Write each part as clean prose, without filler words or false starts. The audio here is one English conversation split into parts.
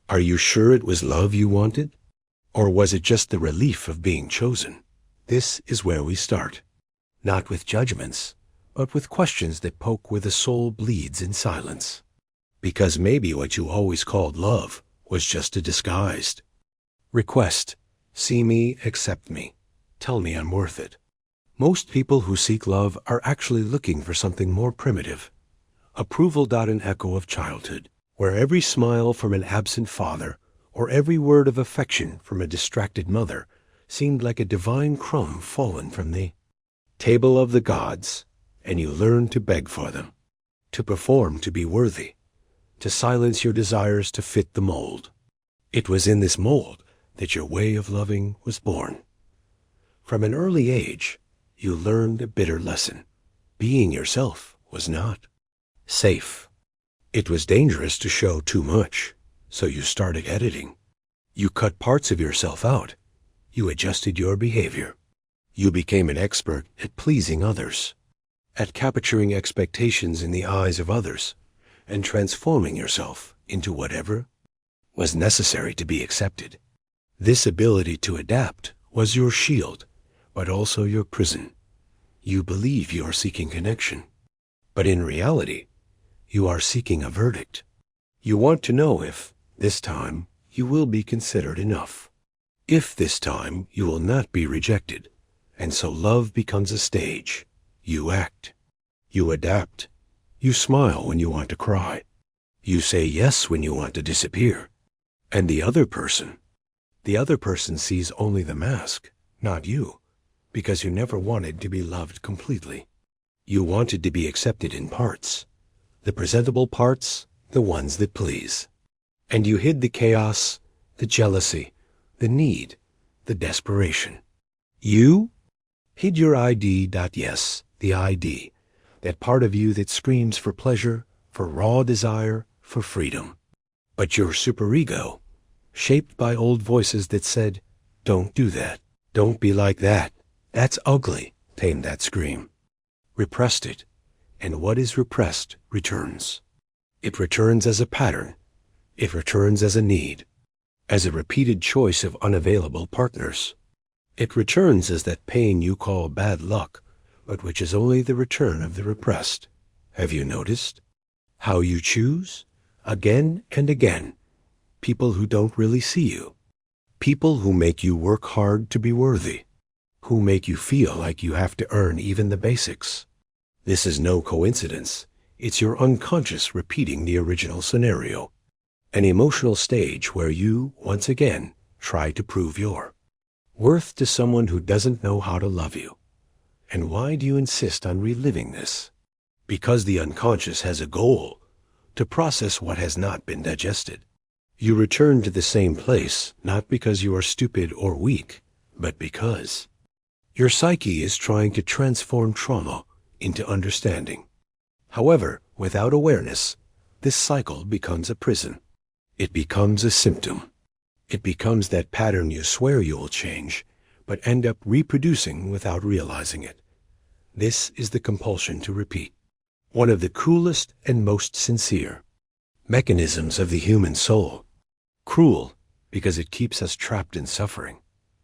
Are you sure it was love you wanted? Or was it just the relief of being chosen? This is where we start. Not with judgments, but with questions that poke where the soul bleeds in silence. Because maybe what you always called love was just a disguised request. See me, accept me. Tell me I'm worth it. Most people who seek love are actually looking for something more primitive. Approval. An echo of childhood, where every smile from an absent father or every word of affection from a distracted mother seemed like a divine crumb fallen from the table of the gods, and you learned to beg for them, to perform to be worthy, to silence your desires to fit the mold. It was in this mold that your way of loving was born. From an early age, you learned a bitter lesson. Being yourself was not safe. It was dangerous to show too much, so you started editing. You cut parts of yourself out. You adjusted your behavior. You became an expert at pleasing others, at capturing expectations in the eyes of others, and transforming yourself into whatever was necessary to be accepted. This ability to adapt was your shield, but also your prison. You believe you are seeking connection, but in reality, you are seeking a verdict. You want to know if, this time, you will be considered enough. If this time you will not be rejected, and so love becomes a stage. You act. You adapt. You smile when you want to cry. You say yes when you want to disappear. And the other person sees only the mask, not you, because you never wanted to be loved completely. You wanted to be accepted in parts, the presentable parts, the ones that please. And you hid the chaos, the jealousy, the need, the desperation. You hid your ID.yes, the ID, that part of you that screams for pleasure, for raw desire, for freedom. But your superego, shaped by old voices that said, don't do that, don't be like that, that's ugly, tamed that scream, repressed it, and what is repressed returns. It returns as a pattern. It returns as a need, as a repeated choice of unavailable partners. It returns as that pain you call bad luck, but which is only the return of the repressed. Have you noticed how you choose, again and again, people who don't really see you, people who make you work hard to be worthy, who make you feel like you have to earn even the basics? This is no coincidence. It's your unconscious repeating the original scenario, an emotional stage where you, once again, try to prove your worth to someone who doesn't know how to love you. And why do you insist on reliving this? Because the unconscious has a goal, to process what has not been digested. You return to the same place, not because you are stupid or weak, but because your psyche is trying to transform trauma into understanding. However, without awareness, this cycle becomes a prison. It becomes a symptom. It becomes that pattern you swear you will change, but end up reproducing without realizing it. This is the compulsion to repeat. One of the coolest and most sincere mechanisms of the human soul. Cruel, because it keeps us trapped in suffering.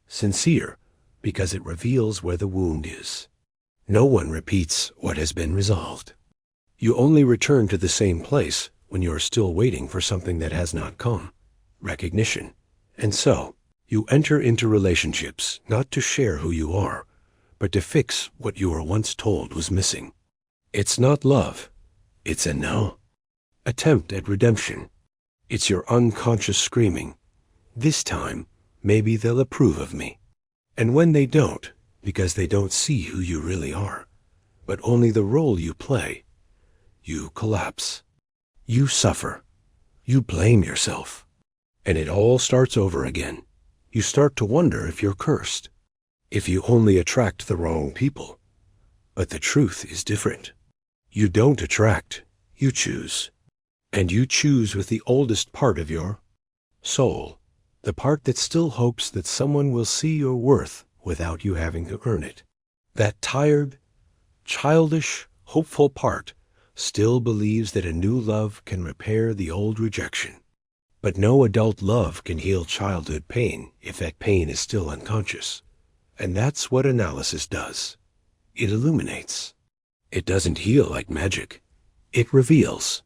Sincere, because it reveals where the wound is. No one repeats what has been resolved. You only return to the same place when you are still waiting for something that has not come, recognition. And so, you enter into relationships not to share who you are, but to fix what you were once told was missing. It's not love. It's a no. Attempt at redemption. It's your unconscious screaming, this time, maybe they'll approve of me. And when they don't, because they don't see who you really are, but only the role you play, you collapse. You suffer. You blame yourself. And it all starts over again. You start to wonder if you're cursed, if you only attract the wrong people. But the truth is different. You don't attract, you choose. And you choose with the oldest part of your soul, the part that still hopes that someone will see your worth without you having to earn it. That tired, childish, hopeful part still believes that a new love can repair the old rejection. But no adult love can heal childhood pain if that pain is still unconscious. And that's what analysis does. It illuminates. It doesn't heal like magic. It reveals.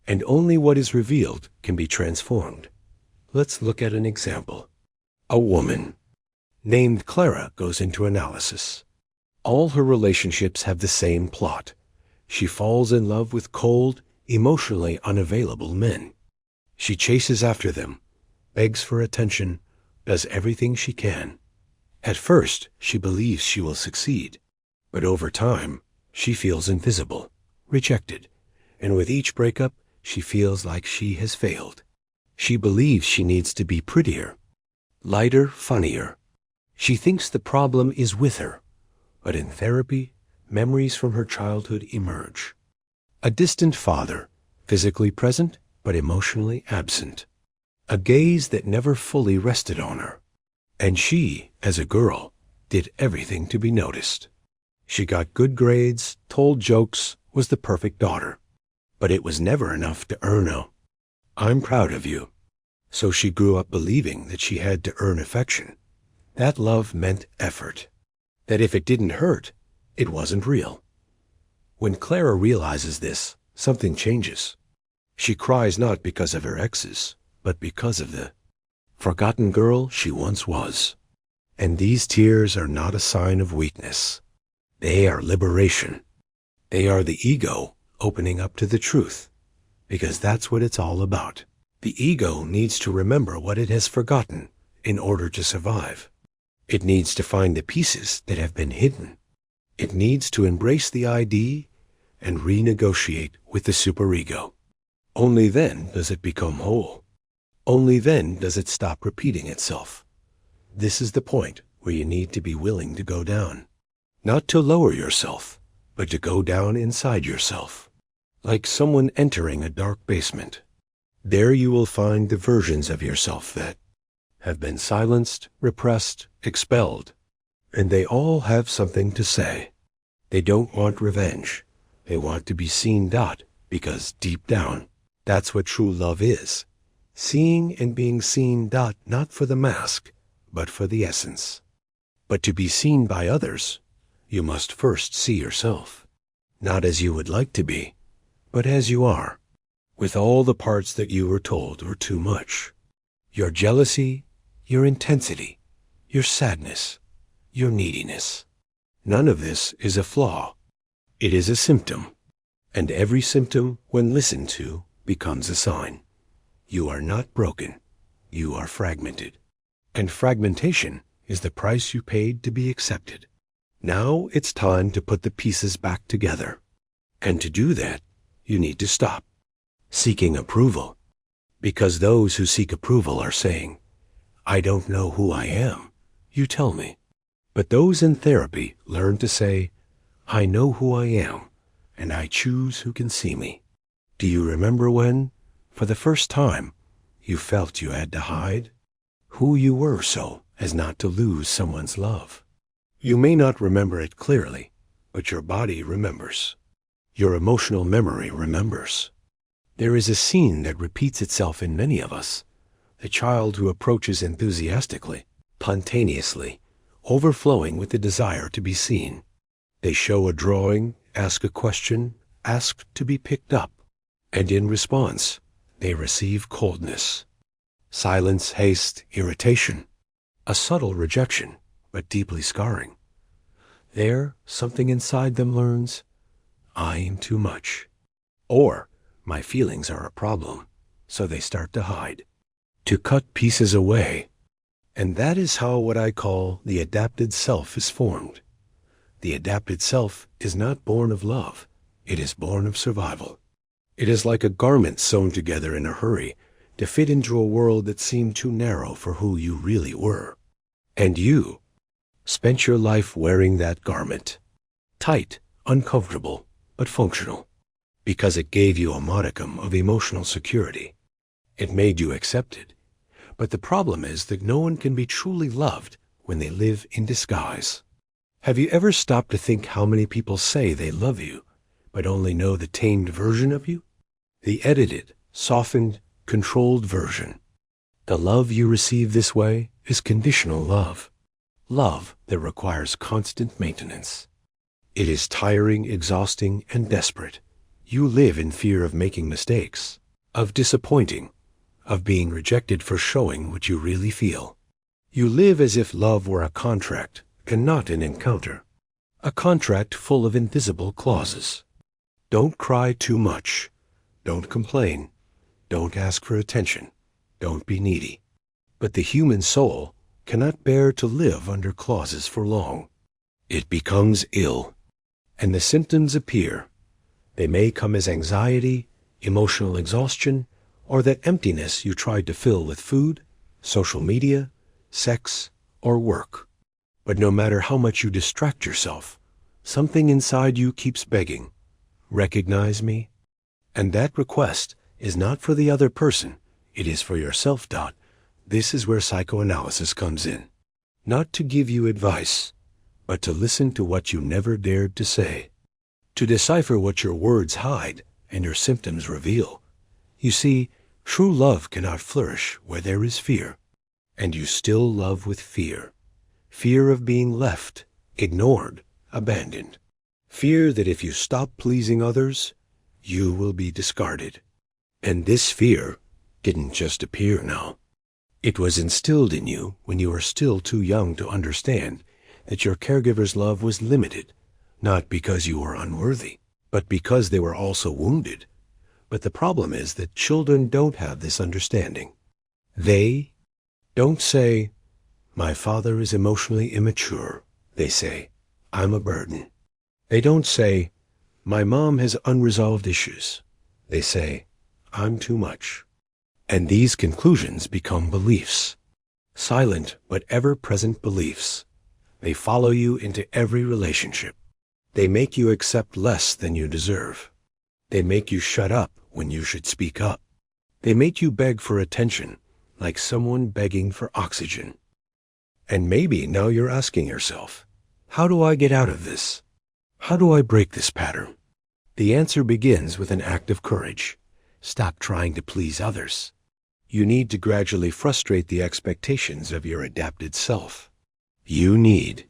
And only what is revealed can be transformed. Let's look at an example. A woman named Clara goes into analysis. All her relationships have the same plot. She falls in love with cold, emotionally unavailable men. She chases after them, begs for attention, does everything she can. At first, she believes she will succeed, but over time, she feels invisible, rejected, and with each breakup, she feels like she has failed. She believes she needs to be prettier, lighter, funnier. She thinks the problem is with her, but in therapy, memories from her childhood emerge. A distant father, physically present, but emotionally absent. A gaze that never fully rested on her. And she, as a girl, did everything to be noticed. She got good grades, told jokes, was the perfect daughter. But it was never enough to earn a "I'm proud of you." So she grew up believing that she had to earn affection. That love meant effort. That if it didn't hurt, it wasn't real. When Clara realizes this, something changes. She cries not because of her exes, but because of the forgotten girl she once was. And these tears are not a sign of weakness. They are liberation. They are the ego opening up to the truth, because that's what it's all about. The ego needs to remember what it has forgotten in order to survive. It needs to find the pieces that have been hidden. It needs to embrace the ID and renegotiate with the superego. Only then does it become whole. Only then does it stop repeating itself. This is the point where you need to be willing to go down. Not to lower yourself, but to go down inside yourself. Like someone entering a dark basement. There you will find the versions of yourself that have been silenced, repressed, expelled. And they all have something to say. They don't want revenge. They want to be seen, because deep down, that's what true love is. Seeing and being seen, not for the mask, but for the essence. But to be seen by others, you must first see yourself. Not as you would like to be, but as you are, with all the parts that you were told were too much. Your jealousy, your intensity, your sadness, your neediness. None of this is a flaw. It is a symptom. And every symptom, when listened to, becomes a sign. You are not broken. You are fragmented. And fragmentation is the price you paid to be accepted. Now it's time to put the pieces back together. And to do that, you need to stop seeking approval. Because those who seek approval are saying, "I don't know who I am. You tell me." But those in therapy learn to say, "I know who I am, and I choose who can see me." Do you remember when, for the first time, you felt you had to hide who you were so as not to lose someone's love? You may not remember it clearly, but your body remembers. Your emotional memory remembers. There is a scene that repeats itself in many of us. The child who approaches enthusiastically, spontaneously, overflowing with the desire to be seen. They show a drawing, ask a question, ask to be picked up, and in response, they receive coldness, silence, haste, irritation, a subtle rejection, but deeply scarring. There, something inside them learns, "I am too much," or "my feelings are a problem," so they start to hide, to cut pieces away. And that is how what I call the adapted self is formed. The adapted self is not born of love. It is born of survival. It is like a garment sewn together in a hurry to fit into a world that seemed too narrow for who you really were. And you spent your life wearing that garment. Tight, uncomfortable, but functional. Because it gave you a modicum of emotional security. It made you accepted. But the problem is that no one can be truly loved when they live in disguise. Have you ever stopped to think how many people say they love you, but only know the tamed version of you? The edited, softened, controlled version. The love you receive this way is conditional love. Love that requires constant maintenance. It is tiring, exhausting, and desperate. You live in fear of making mistakes, of disappointing, of being rejected for showing what you really feel. You live as if love were a contract and not an encounter. A contract full of invisible clauses. Don't cry too much. Don't complain. Don't ask for attention. Don't be needy. But the human soul cannot bear to live under clauses for long. It becomes ill, and the symptoms appear. They may come as anxiety, emotional exhaustion, or that emptiness you tried to fill with food, social media, sex, or work. But no matter how much you distract yourself, something inside you keeps begging, "Recognize me." And that request is not for the other person, it is for yourself. This is where psychoanalysis comes in. Not to give you advice, but to listen to what you never dared to say. To decipher what your words hide and your symptoms reveal. You see, true love cannot flourish where there is fear. And you still love with fear. Fear of being left, ignored, abandoned. Fear that if you stop pleasing others, you will be discarded. And this fear didn't just appear now. It was instilled in you when you were still too young to understand that your caregiver's love was limited, not because you were unworthy, but because they were also wounded. But the problem is that children don't have this understanding. They don't say, "My father is emotionally immature." They say, "I'm a burden." They don't say, "My mom has unresolved issues." They say, "I'm too much." And these conclusions become beliefs. Silent but ever-present beliefs. They follow you into every relationship. They make you accept less than you deserve. They make you shut up when you should speak up. They make you beg for attention, like someone begging for oxygen. And maybe now you're asking yourself, how do I get out of this? How do I break this pattern? The answer begins with an act of courage. Stop trying to please others. You need to gradually frustrate the expectations of your adapted self. You need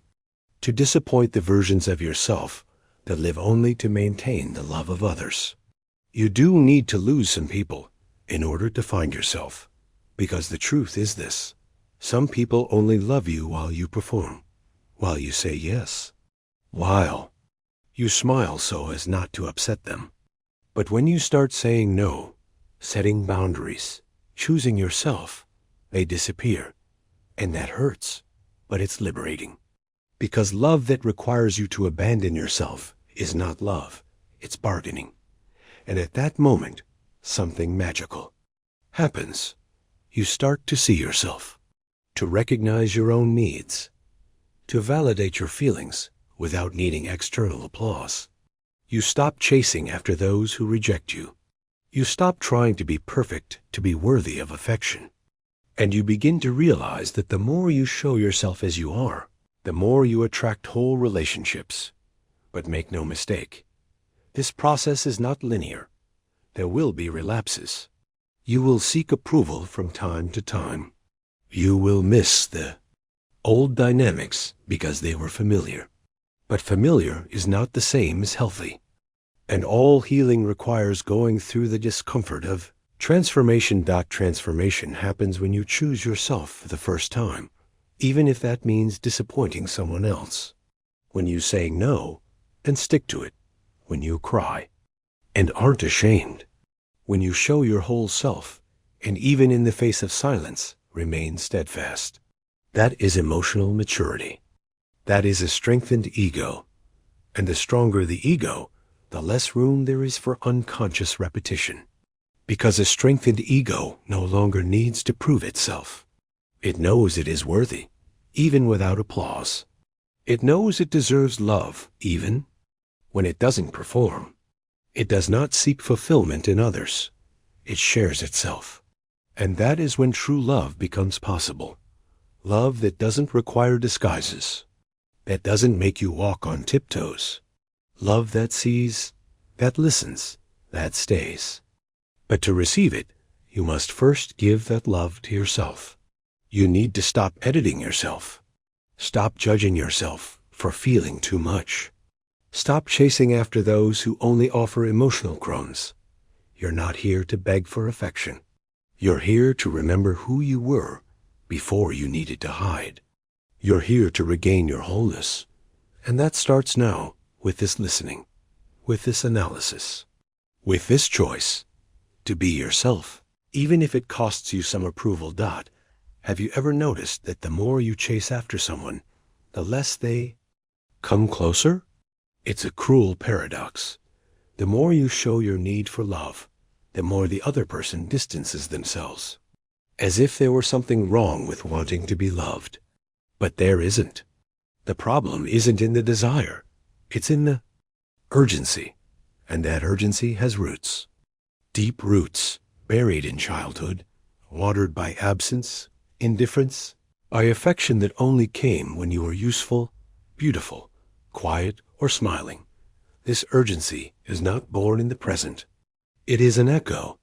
to disappoint the versions of yourself that live only to maintain the love of others. You do need to lose some people in order to find yourself, because the truth is this: some people only love you while you perform, while you say yes, while you smile so as not to upset them. But when you start saying no, setting boundaries, choosing yourself, they disappear. And that hurts, but it's liberating. Because love that requires you to abandon yourself is not love, it's bargaining. And at that moment, something magical happens. You start to see yourself, to recognize your own needs, to validate your feelings without needing external applause. You stop chasing after those who reject you. You stop trying to be perfect to be worthy of affection. And you begin to realize that the more you show yourself as you are, the more you attract whole relationships. But make no mistake, this process is not linear. There will be relapses. You will seek approval from time to time. You will miss the old dynamics because they were familiar. But familiar is not the same as healthy. And all healing requires going through the discomfort of transformation. Transformation happens when you choose yourself for the first time, even if that means disappointing someone else. When you say no and stick to it. When you cry and aren't ashamed. When you show your whole self and even in the face of silence, remain steadfast. That is emotional maturity. That is a strengthened ego. And the stronger the ego, the less room there is for unconscious repetition. Because a strengthened ego no longer needs to prove itself. It knows it is worthy, even without applause. It knows it deserves love, even when it doesn't perform. It does not seek fulfillment in others. It shares itself. And that is when true love becomes possible. Love that doesn't require disguises. That doesn't make you walk on tiptoes. Love that sees, that listens, that stays. But to receive it, you must first give that love to yourself. You need to stop editing yourself. Stop judging yourself for feeling too much. Stop chasing after those who only offer emotional crumbs. You're not here to beg for affection. You're here to remember who you were before you needed to hide. You're here to regain your wholeness. And that starts now with this listening, with this analysis, with this choice to be yourself, even if it costs you some approval. Have you ever noticed that the more you chase after someone, the less they come closer? It's a cruel paradox. The more you show your need for love, the more the other person distances themselves, as if there were something wrong with wanting to be loved. But there isn't. The problem isn't in the desire. It's in the urgency. And that urgency has roots. Deep roots, buried in childhood, watered by absence, indifference, by affection that only came when you were useful, beautiful, quiet, or smiling. This urgency is not born in the present. It is an echo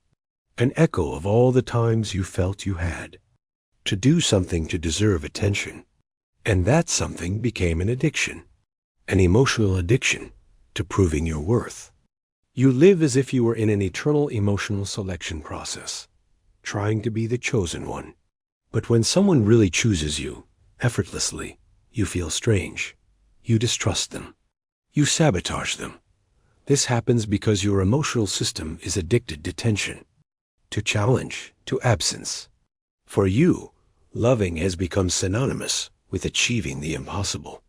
of all the times you felt you had to do something to deserve attention. And that something became an addiction, an emotional addiction to proving your worth. You live as if you were in an eternal emotional selection process, trying to be the chosen one. But when someone really chooses you, effortlessly, you feel strange. You distrust them. You sabotage them. This happens because your emotional system is addicted to tension, to challenge, to absence. For you, loving has become synonymous with achieving the impossible.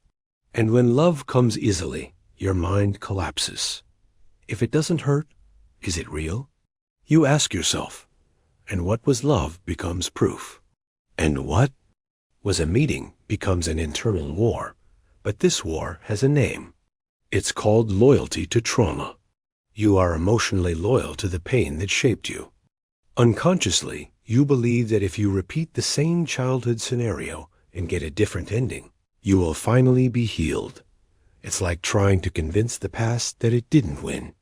And when love comes easily, your mind collapses. If it doesn't hurt, is it real? You ask yourself, and what was love becomes proof. And what was a meeting becomes an internal war. But this war has a name. It's called loyalty to trauma. You are emotionally loyal to the pain that shaped you. Unconsciously, you believe that if you repeat the same childhood scenario and get a different ending, you will finally be healed. It's like trying to convince the past that it didn't win.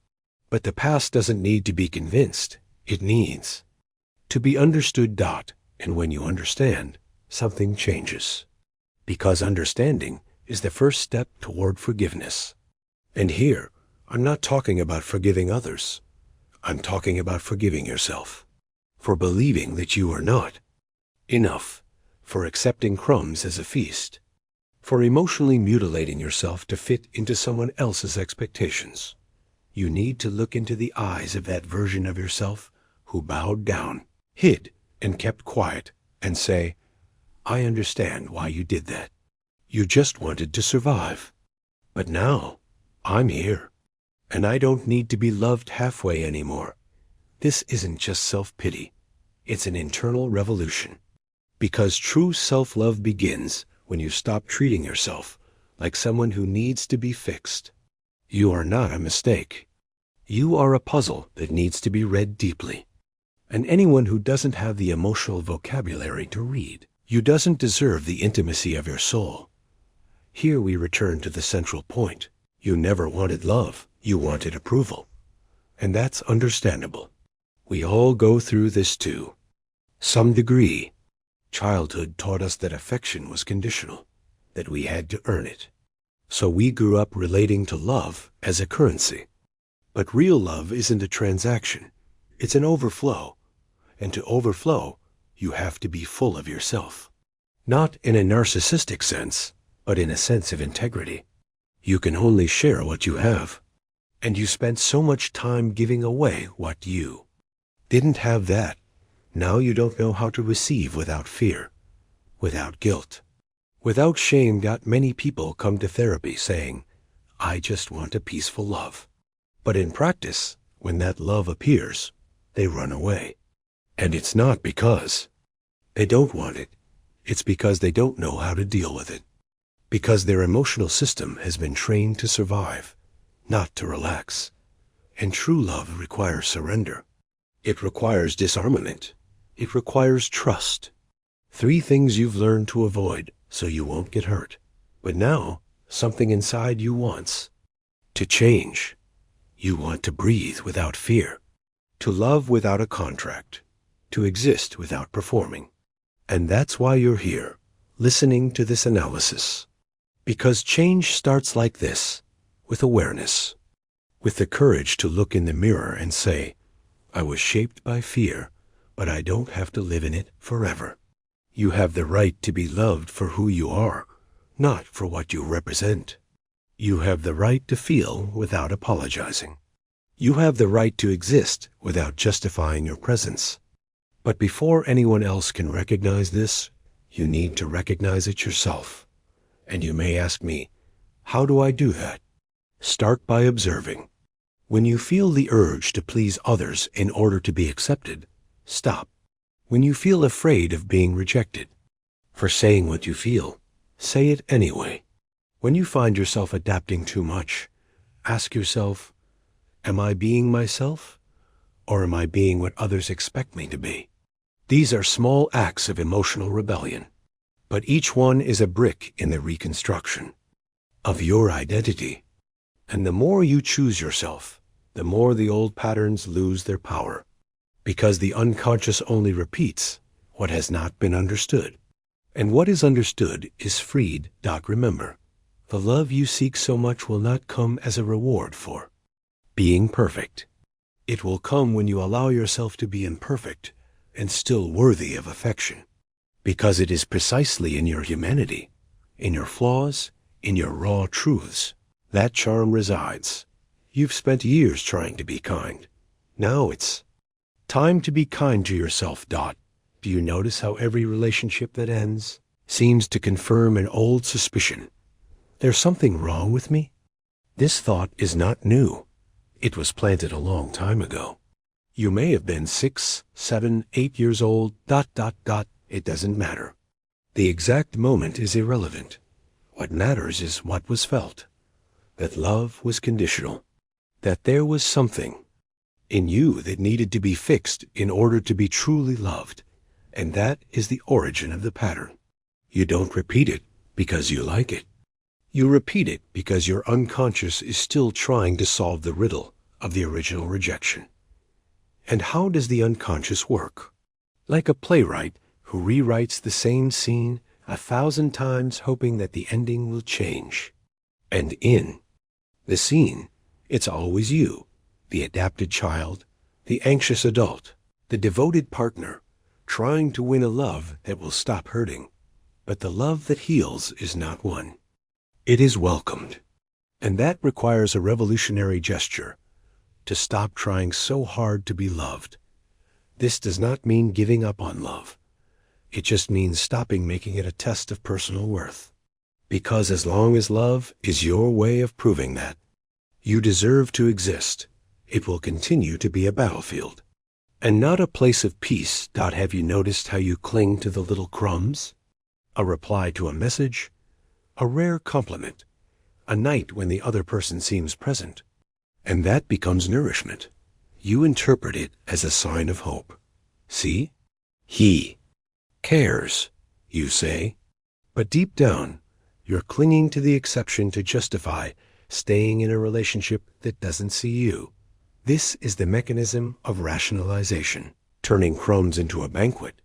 But the past doesn't need to be convinced. It needs to be understood. And when you understand, something changes. Because understanding is the first step toward forgiveness. And here, I'm not talking about forgiving others. I'm talking about forgiving yourself for believing that you are not enough, for accepting crumbs as a feast, for emotionally mutilating yourself to fit into someone else's expectations. You need to look into the eyes of that version of yourself who bowed down, hid, and kept quiet, and say, I understand why you did that. You just wanted to survive. But now, I'm here, and I don't need to be loved halfway anymore. This isn't just self-pity. It's an internal revolution. Because true self-love begins when you stop treating yourself like someone who needs to be fixed. You are not a mistake. You are a puzzle that needs to be read deeply. And anyone who doesn't have the emotional vocabulary to read you doesn't deserve the intimacy of your soul. Here we return to the central point. You never wanted love. You wanted approval. And that's understandable. We all go through this too. Some degree. Childhood taught us that affection was conditional, that we had to earn it. So we grew up relating to love as a currency. But real love isn't a transaction. It's an overflow. And to overflow, you have to be full of yourself. Not in a narcissistic sense, but in a sense of integrity. You can only share what you have. And you spent so much time giving away what you didn't have. That now you don't know how to receive without fear, without guilt, without shame. Many people come to therapy saying, I just want a peaceful love. But in practice, when that love appears, they run away. And it's not because they don't want it. It's because they don't know how to deal with it. Because their emotional system has been trained to survive, not to relax. And true love requires surrender. It requires disarmament. It requires trust. 3 things you've learned to avoid so you won't get hurt. But now, something inside you wants to change. You want to breathe without fear, to love without a contract, to exist without performing. And that's why you're here, listening to this analysis. Because change starts like this, with awareness, with the courage to look in the mirror and say, I was shaped by fear, but I don't have to live in it forever. You have the right to be loved for who you are, not for what you represent. You have the right to feel without apologizing. You have the right to exist without justifying your presence. But before anyone else can recognize this, you need to recognize it yourself. And you may ask me, how do I do that? Start by observing. When you feel the urge to please others in order to be accepted, stop. When you feel afraid of being rejected for saying what you feel, say it anyway. When you find yourself adapting too much, ask yourself, am I being myself, or am I being what others expect me to be? These are small acts of emotional rebellion, but each one is a brick in the reconstruction of your identity. And the more you choose yourself, the more the old patterns lose their power, because the unconscious only repeats what has not been understood. And what is understood is freed. Remember, the love you seek so much will not come as a reward for being perfect. It will come when you allow yourself to be imperfect and still worthy of affection, because it is precisely in your humanity, in your flaws, in your raw truths, that charm resides. You've spent years trying to be kind. Now it's time to be kind to yourself. Do you notice how every relationship that ends seems to confirm an old suspicion? There's something wrong with me? This thought is not new. It was planted a long time ago. You may have been 6, 7, 8 years old. It doesn't matter. The exact moment is irrelevant. What matters is what was felt. That love was conditional. That there was something in you that needed to be fixed in order to be truly loved. And that is the origin of the pattern. You don't repeat it because you like it. You repeat it because your unconscious is still trying to solve the riddle of the original rejection. And how does the unconscious work? Like a playwright who rewrites the same scene 1,000 times hoping that the ending will change. And in the scene, it's always you, the adapted child, the anxious adult, the devoted partner, trying to win a love that will stop hurting. But the love that heals is not won. It is welcomed. And that requires a revolutionary gesture, to stop trying so hard to be loved. This does not mean giving up on love. It just means stopping making it a test of personal worth. Because as long as love is your way of proving that you deserve to exist, it will continue to be a battlefield, and not a place of peace. Have you noticed how you cling to the little crumbs? A reply to a message, a rare compliment, a night when the other person seems present. And that becomes nourishment. You interpret it as a sign of hope. See? He cares, you say. But deep down, you're clinging to the exception to justify staying in a relationship that doesn't see you. This is the mechanism of rationalization, turning crumbs into a banquet,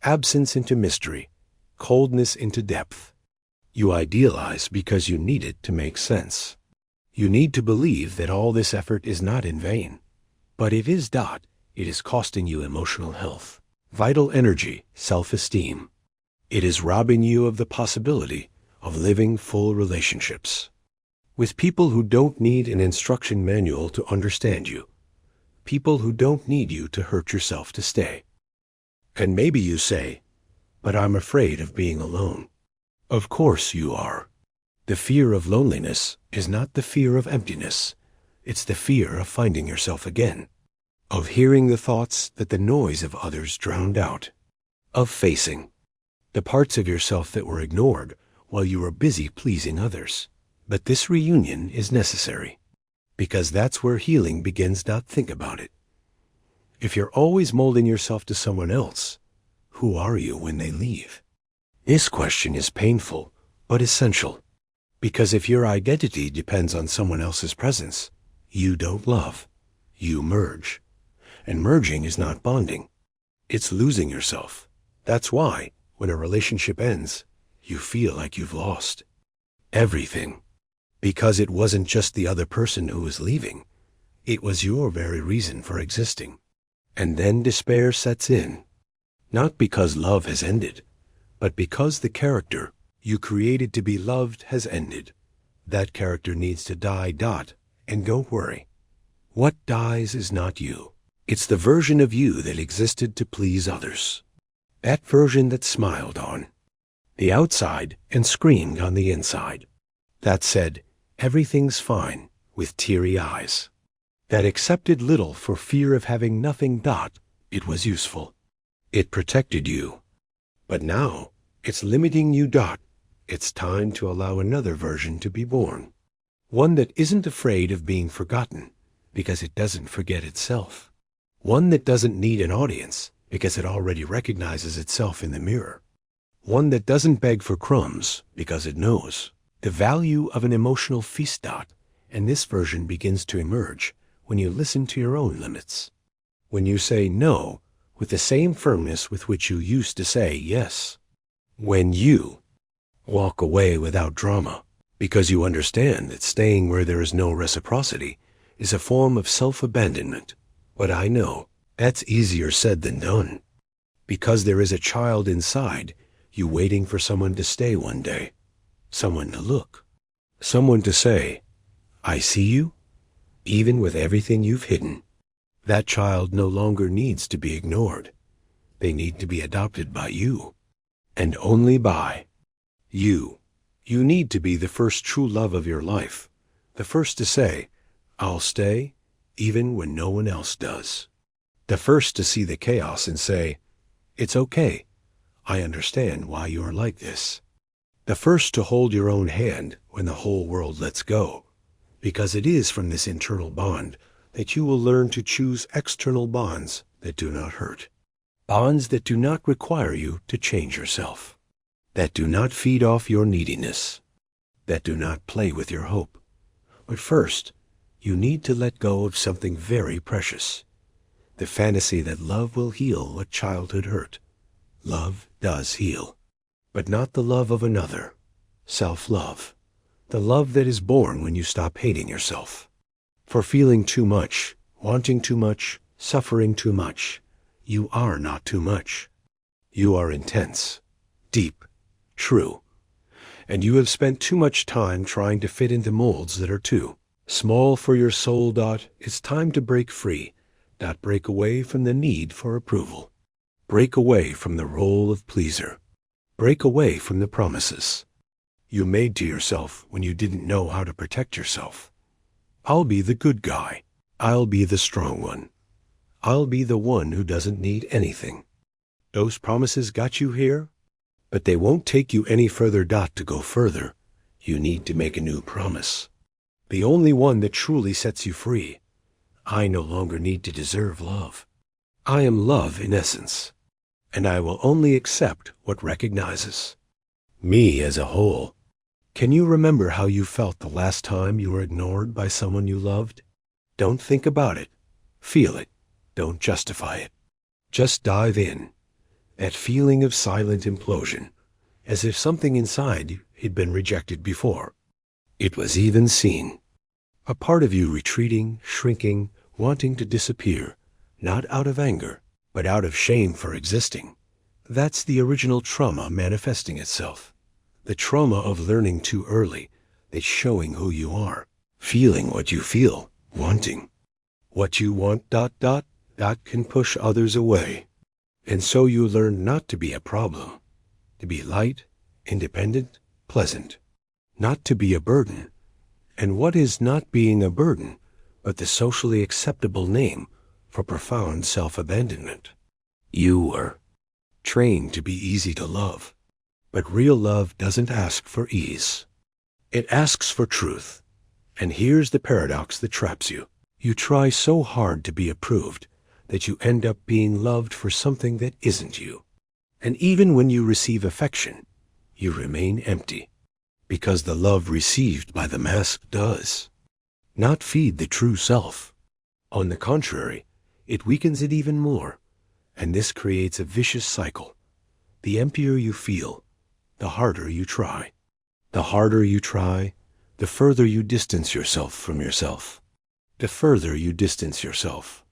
absence into mystery, coldness into depth. You idealize because you need it to make sense. You need to believe that all this effort is not in vain. But if it is, it is costing you emotional health, vital energy, self-esteem. It is robbing you of the possibility of living full relationships with people who don't need an instruction manual to understand you, people who don't need you to hurt yourself to stay. And maybe you say, but I'm afraid of being alone. Of course you are. The fear of loneliness is not the fear of emptiness. It's the fear of finding yourself again, of hearing the thoughts that the noise of others drowned out, of facing the parts of yourself that were ignored while you were busy pleasing others. But this reunion is necessary, because that's where healing begins. Think about it. If you're always molding yourself to someone else, who are you when they leave? This question is painful, but essential. Because if your identity depends on someone else's presence, you don't love. You merge. And merging is not bonding. It's losing yourself. That's why, when a relationship ends, you feel like you've lost everything. Because it wasn't just the other person who was leaving. It was your very reason for existing. And then despair sets in. Not because love has ended, but because the character you created to be loved has ended. That character needs to die. And don't worry. What dies is not you. It's the version of you that existed to please others. That version that smiled on the outside and screamed on the inside. That said, everything's fine with teary eyes. That accepted little for fear of having nothing. It was useful. It protected you. But now, it's limiting you. It's time to allow another version to be born. One that isn't afraid of being forgotten, because it doesn't forget itself. One that doesn't need an audience, because it already recognizes itself in the mirror. One that doesn't beg for crumbs, because it knows the value of an emotional feast. And this version begins to emerge when you listen to your own limits. When you say no with the same firmness with which you used to say yes. When you walk away without drama, because you understand that staying where there is no reciprocity is a form of self-abandonment. But I know that's easier said than done. Because there is a child inside you waiting for someone to stay one day. Someone to look. Someone to say, I see you, even with everything you've hidden. That child no longer needs to be ignored. They need to be adopted by you. And only by you. You need to be the first true love of your life. The first to say, I'll stay, even when no one else does. The first to see the chaos and say, it's okay. I understand why you are like this. The first to hold your own hand when the whole world lets go. Because it is from this internal bond that you will learn to choose external bonds that do not hurt. Bonds that do not require you to change yourself. That do not feed off your neediness. That do not play with your hope. But first, you need to let go of something very precious. The fantasy that love will heal what childhood hurt. Love does heal. But not the love of another. Self-love. The love that is born when you stop hating yourself. For feeling too much, wanting too much, suffering too much, you are not too much. You are intense, deep, true. And you have spent too much time trying to fit into molds that are too small for your soul. It's time to break free. Break away from the need for approval. Break away from the role of pleaser. Break away from the promises you made to yourself when you didn't know how to protect yourself. I'll be the good guy. I'll be the strong one. I'll be the one who doesn't need anything. Those promises got you here, but they won't take you any further. To go further, you need to make a new promise. The only one that truly sets you free. I no longer need to deserve love. I am love in essence, and I will only accept what recognizes me as a whole. Can you remember how you felt the last time you were ignored by someone you loved? Don't think about it. Feel it. Don't justify it. Just dive in. That feeling of silent implosion, as if something inside had been rejected before. It was even seen. A part of you retreating, shrinking, wanting to disappear, not out of anger, but out of shame for existing. That's the original trauma manifesting itself. The trauma of learning too early, that's showing who you are, feeling what you feel, wanting. What you want, that can push others away. And so you learn not to be a problem, to be light, independent, pleasant, not to be a burden. And what is not being a burden, but the socially acceptable name for profound self-abandonment? You were trained to be easy to love, but real love doesn't ask for ease. It asks for truth. And here's the paradox that traps you. You try so hard to be approved that you end up being loved for something that isn't you. And even when you receive affection, you remain empty, because the love received by the mask does not feed the true self. On the contrary, it weakens it even more, And this creates a vicious cycle. The emptier you feel, the harder you try. The harder you try, the further you distance yourself from yourself. The further you distance yourself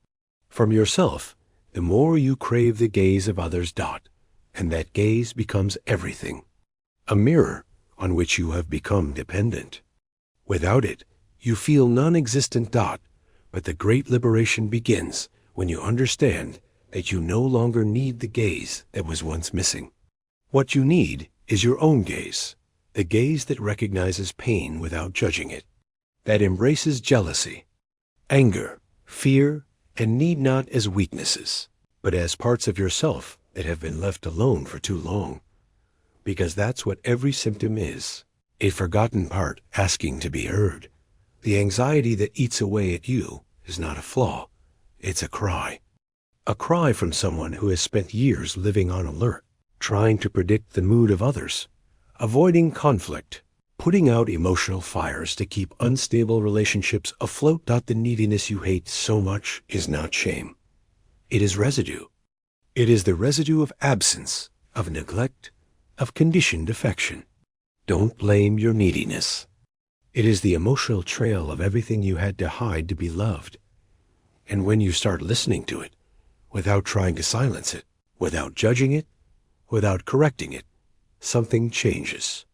from yourself, the more you crave the gaze of others. And that gaze becomes everything. A mirror on which you have become dependent. Without it, you feel non-existent. But the great liberation begins when you understand that you no longer need the gaze that was once missing. What you need is your own gaze, the gaze that recognizes pain without judging it, that embraces jealousy, anger, fear, and need not as weaknesses, but as parts of yourself that have been left alone for too long. Because that's what every symptom is, a forgotten part asking to be heard. The anxiety that eats away at you is not a flaw, it's a cry. A cry from someone who has spent years living on alert, trying to predict the mood of others, avoiding conflict, putting out emotional fires to keep unstable relationships afloat. The neediness you hate so much is not shame. It is residue. It is the residue of absence, of neglect, of conditioned affection. Don't blame your neediness. It is the emotional trail of everything you had to hide to be loved. And when you start listening to it, without trying to silence it, without judging it, without correcting it, something changes.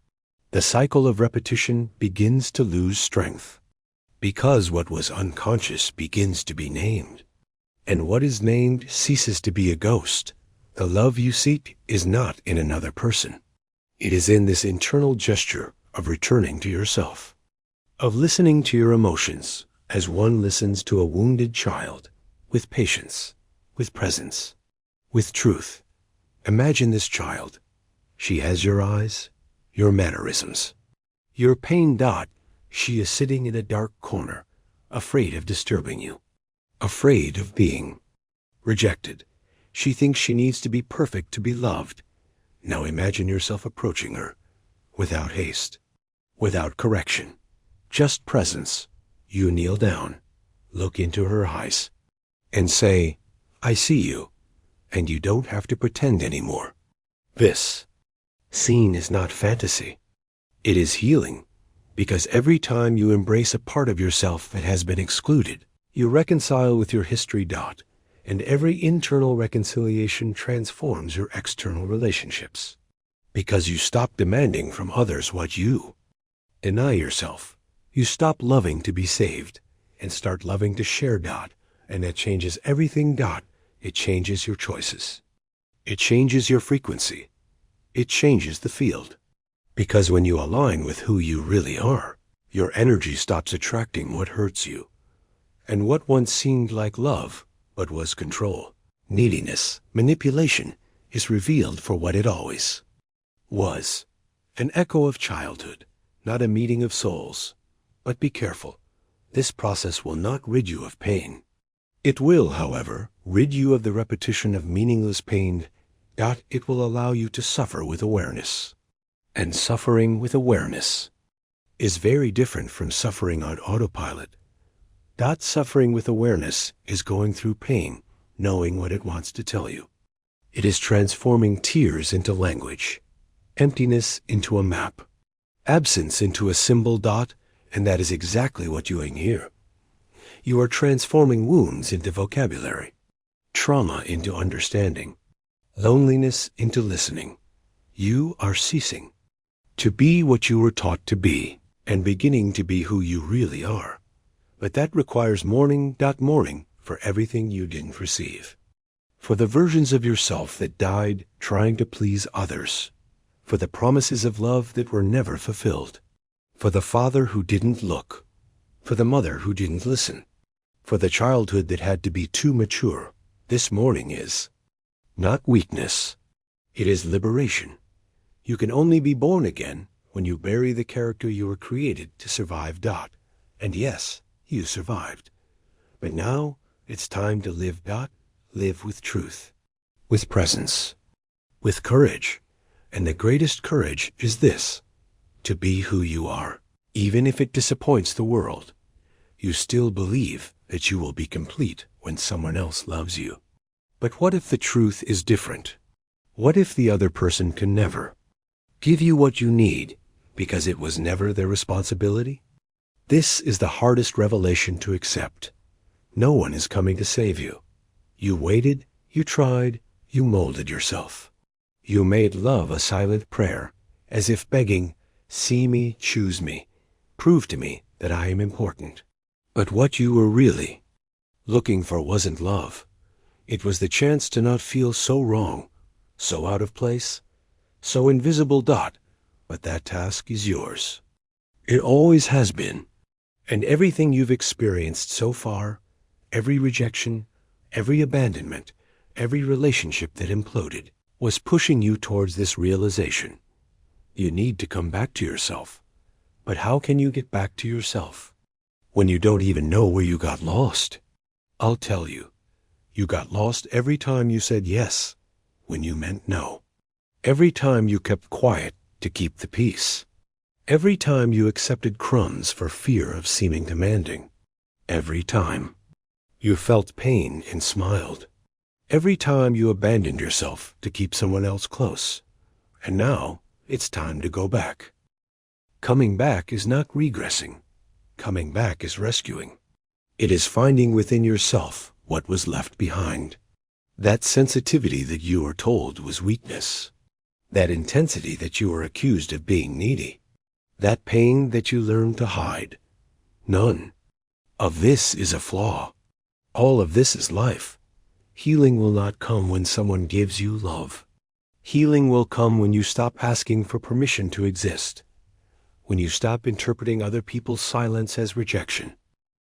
The cycle of repetition begins to lose strength, because what was unconscious begins to be named. And what is named ceases to be a ghost. The love you seek is not in another person. It is in this internal gesture of returning to yourself, of listening to your emotions as one listens to a wounded child, with patience, with presence, with truth. Imagine this child. She has your eyes, your mannerisms, your pain. She is sitting in a dark corner, afraid of disturbing you, afraid of being rejected. She thinks she needs to be perfect to be loved. Now imagine yourself approaching her, without haste, without correction, just presence. You kneel down, look into her eyes, and say, I see you, and you don't have to pretend anymore. This scene is not fantasy. It is healing, because every time you embrace a part of yourself that has been excluded, you reconcile with your history. And every internal reconciliation transforms your external relationships. Because you stop demanding from others what you deny yourself. You stop loving to be saved and start loving to share. And that changes everything. It changes your choices. It changes your frequency. It changes the field. Because when you align with who you really are, your energy stops attracting what hurts you. And what once seemed like love, but was control, neediness, manipulation, is revealed for what it always was. An echo of childhood, not a meeting of souls. But be careful. This process will not rid you of pain. It will, however, rid you of the repetition of meaningless pain. It will allow you to suffer with awareness. And suffering with awareness is very different from suffering on autopilot. Suffering with awareness is going through pain, knowing what it wants to tell you. It is transforming tears into language, emptiness into a map, absence into a symbol. And that is exactly what you're doing here. You are transforming wounds into vocabulary, trauma into understanding, loneliness into listening. You are ceasing to be what you were taught to be and beginning to be who you really are. But that requires mourning. Mourning for everything you didn't receive, for the versions of yourself that died trying to please others, for the promises of love that were never fulfilled, for the father who didn't look, for the mother who didn't listen, for the childhood that had to be too mature. This mourning is not weakness. It is liberation. You can only be born again when you bury the character you were created to survive. And yes, you survived. But now it's time to live. Live with truth, with presence, with courage. And the greatest courage is this: to be who you are. Even if it disappoints the world, you still believe that you will be complete when someone else loves you. But what if the truth is different? What if the other person can never give you what you need because it was never their responsibility? This is the hardest revelation to accept. No one is coming to save you. You waited, you tried, you molded yourself. You made love a silent prayer, as if begging, "See me, choose me, prove to me that I am important." But what you were really looking for wasn't love. It was the chance to not feel so wrong, so out of place, so invisible. But that task is yours. It always has been. And everything you've experienced so far, every rejection, every abandonment, every relationship that imploded, was pushing you towards this realization. You need to come back to yourself. But how can you get back to yourself when you don't even know where you got lost? I'll tell you. You got lost every time you said yes when you meant no. Every time you kept quiet to keep the peace. Every time you accepted crumbs for fear of seeming demanding. Every time you felt pain and smiled. Every time you abandoned yourself to keep someone else close. And now it's time to go back. Coming back is not regressing. Coming back is rescuing. It is finding within yourself what was left behind. That sensitivity that you were told was weakness. That intensity that you were accused of being needy. That pain that you learned to hide. None of this is a flaw. All of this is life. Healing will not come when someone gives you love. Healing will come when you stop asking for permission to exist. When you stop interpreting other people's silence as rejection.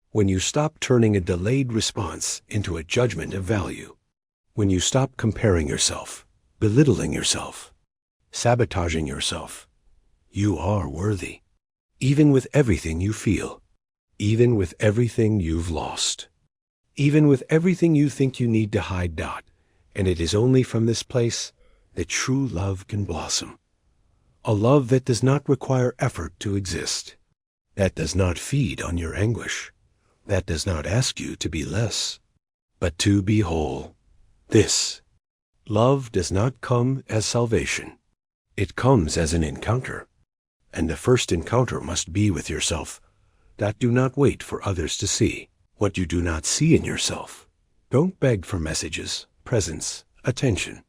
When you stop turning a delayed response into a judgment of value. When you stop comparing yourself, belittling yourself, sabotaging yourself. You are worthy, even with everything you feel, even with everything you've lost, even with everything you think you need to hide. And it is only from this place that true love can blossom. A love that does not require effort to exist, that does not feed on your anguish, that does not ask you to be less, but to be whole. This love does not come as salvation. It comes as an encounter. And the first encounter must be with yourself. Do not wait for others to see what you do not see in yourself. Don't beg for messages, presence, attention.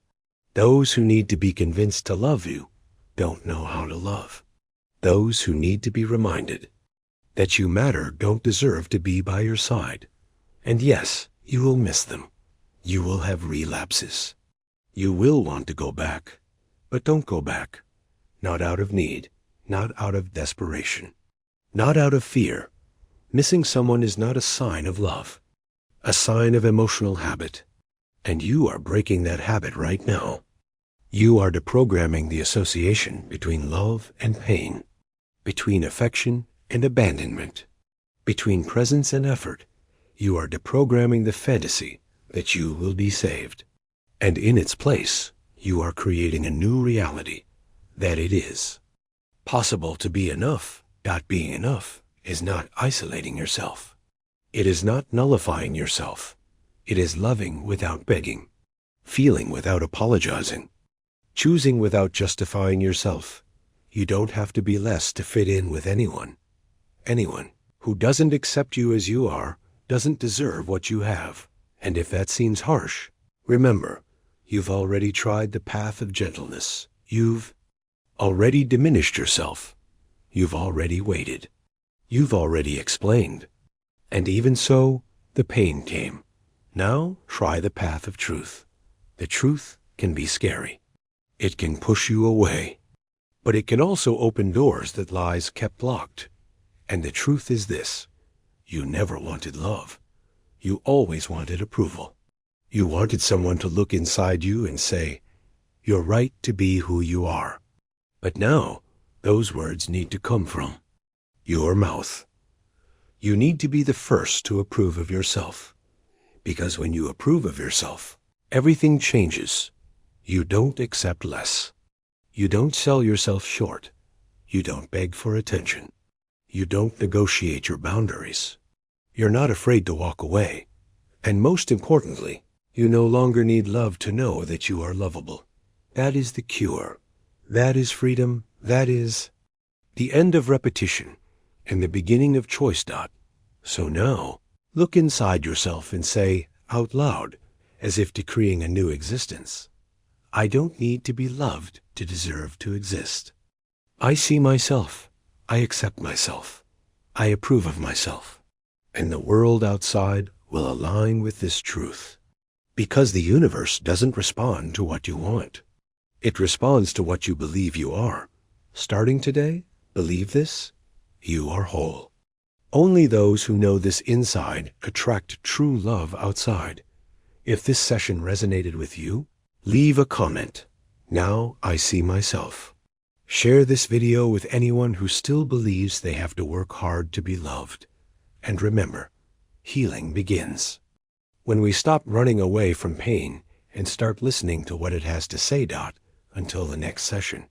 Those who need to be convinced to love you don't know how to love. Those who need to be reminded that you matter don't deserve to be by your side. And yes, you will miss them. You will have relapses. You will want to go back. But don't go back. Not out of need. Not out of desperation, not out of fear. Missing someone is not a sign of love, a sign of emotional habit. And you are breaking that habit right now. You are deprogramming the association between love and pain, between affection and abandonment, between presence and effort. You are deprogramming the fantasy that you will be saved. And in its place, you are creating a new reality that it is possible to be enough. Being enough is not isolating yourself. It is not nullifying yourself. It is loving without begging, feeling without apologizing, choosing without justifying yourself. You don't have to be less to fit in with anyone. Anyone who doesn't accept you as you are doesn't deserve what you have. And if that seems harsh, remember, you've already tried the path of gentleness. You've already diminished yourself. You've already waited. You've already explained. And even so, the pain came. Now try the path of truth. The truth can be scary. It can push you away. But it can also open doors that lies kept locked. And the truth is this: you never wanted love. You always wanted approval. You wanted someone to look inside you and say, "You're right to be who you are." But now, those words need to come from your mouth. You need to be the first to approve of yourself. Because when you approve of yourself, everything changes. You don't accept less. You don't sell yourself short. You don't beg for attention. You don't negotiate your boundaries. You're not afraid to walk away. And most importantly, You no longer need love to know that you are lovable. That is the cure. That is freedom. That is the end of repetition and the beginning of choice. So now, look inside yourself and say out loud, as if decreeing a new existence, I don't need to be loved to deserve to exist. I see myself. I accept myself. I approve of myself. And the world outside will align with this truth. Because the universe doesn't respond to what you want. It responds to what you believe you are. Starting today, believe this, you are whole. Only those who know this inside attract true love outside. If this session resonated with you, leave a comment. Now I see myself. Share this video with anyone who still believes they have to work hard to be loved. And remember, healing begins when we stop running away from pain and start listening to what it has to say. Until the next session.